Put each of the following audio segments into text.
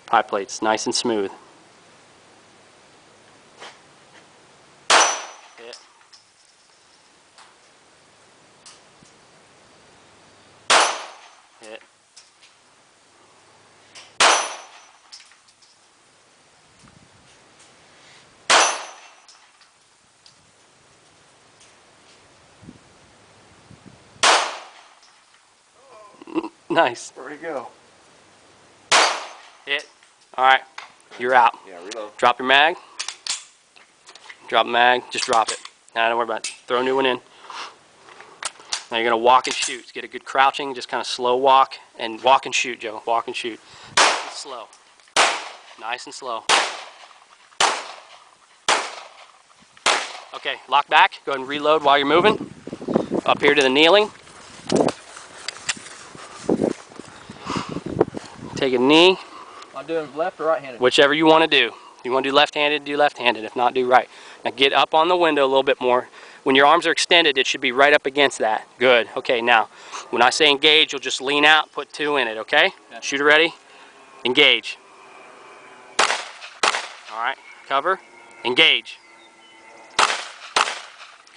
Pie plates, nice and smooth. Hit. Hit. Nice. Where'd he go? Hit. Alright, you're out. Yeah, reload. Drop your mag. Drop the mag, just drop it. Now don't worry about it. Throw a new one in. Now you're going to walk and shoot. Get a good crouching, just kind of slow walk. And walk and shoot, Joe. Walk and shoot. Nice and slow. Nice and slow. Okay, lock back. Go ahead and reload while you're moving. Up here to the kneeling. Take a knee. I'm doing left or right-handed? Whichever you want to do. If you want to do left-handed, do left-handed. If not, do right. Now get up on the window a little bit more. When your arms are extended, it should be right up against that. Good. Okay, now, when I say engage, you'll just lean out, put 2 in it, okay? Yeah. Shooter ready? Engage. All right, cover, engage.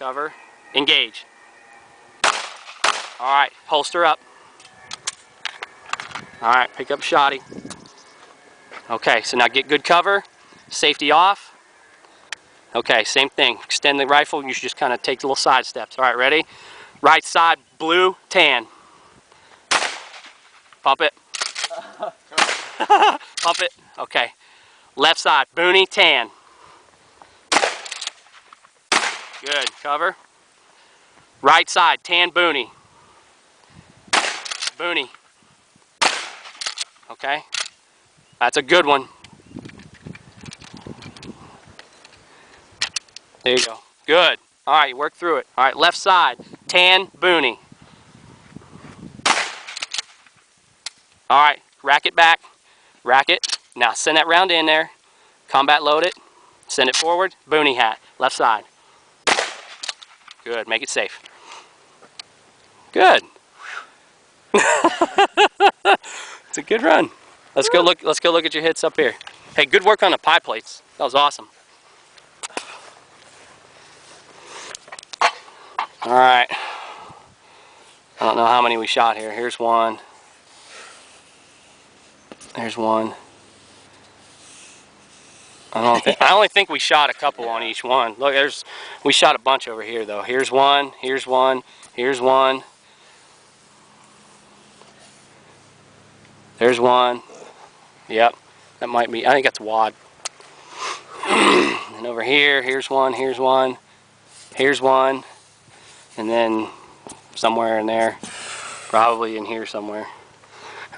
Cover, engage. All right, holster up. All right, pick up shotty. Okay, so now get good cover, safety off. Okay, same thing. Extend the rifle, you should just kind of take little side steps. All right, ready? Right side, blue, tan. Pump it. Pump it. Okay. Left side, boonie, tan. Good, cover. Right side, tan, boonie. Boonie. Okay. That's a good one. There you go. Good. All right, you work through it. All right, left side, tan, boonie. All right, rack it back. Rack it. Now send that round in there. Combat load it. Send it forward. Boonie hat. Left side. Good. Make it safe. Good. It's a good run. Let's go look at your hits up here. Hey, good work on the pie plates. That was awesome. All right. I don't know how many we shot here. Here's one. There's one. I only think we shot a couple on each one. Look, we shot a bunch over here though. Here's one, here's one, here's one. There's one. Yep, that might be, I think that's wad. And over here, here's one, here's one, here's one. And then somewhere in there, probably in here somewhere.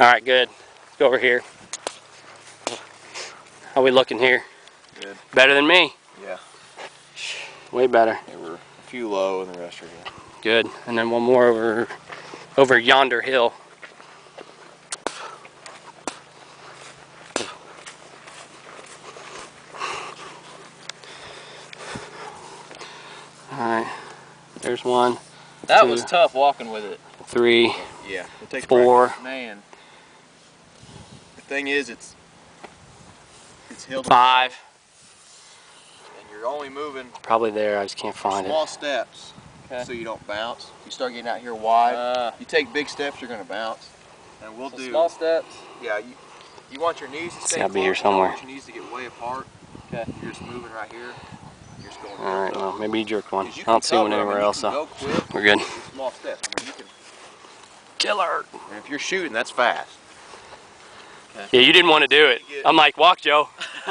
All right, good. Let's go over here. How we looking here? Good. Better than me? Yeah. Way better. They were a few low and the rest are good. Good. And then one more over yonder hill. All right. There's one. That two, was tough walking with it. 3, Yeah. It takes 4. practice. Man. The thing is, it's hill to 5. and you're only moving Probably there. I just can't find small it. steps, Okay. so you don't bounce. You start getting out here wide. You take big steps, you're gonna bounce. And we'll So do small steps. Yeah. You want your knees to stay gotta be close, here you don't somewhere. want your knees to get way apart. Okay. You're just moving right here. You're just going. All right. Well, maybe you jerked one. 'Cause you I can don't see one cover, I mean, anywhere you else. can So go quick we're good. with small steps. I mean, you can. Killer. And if you're shooting, that's fast. Yeah, you didn't want to do it. I'm like, walk, Joe.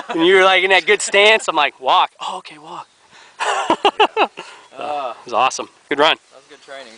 And you were like in that good stance. I'm like, walk. Oh, okay, walk. It was awesome. Good run. That was good training.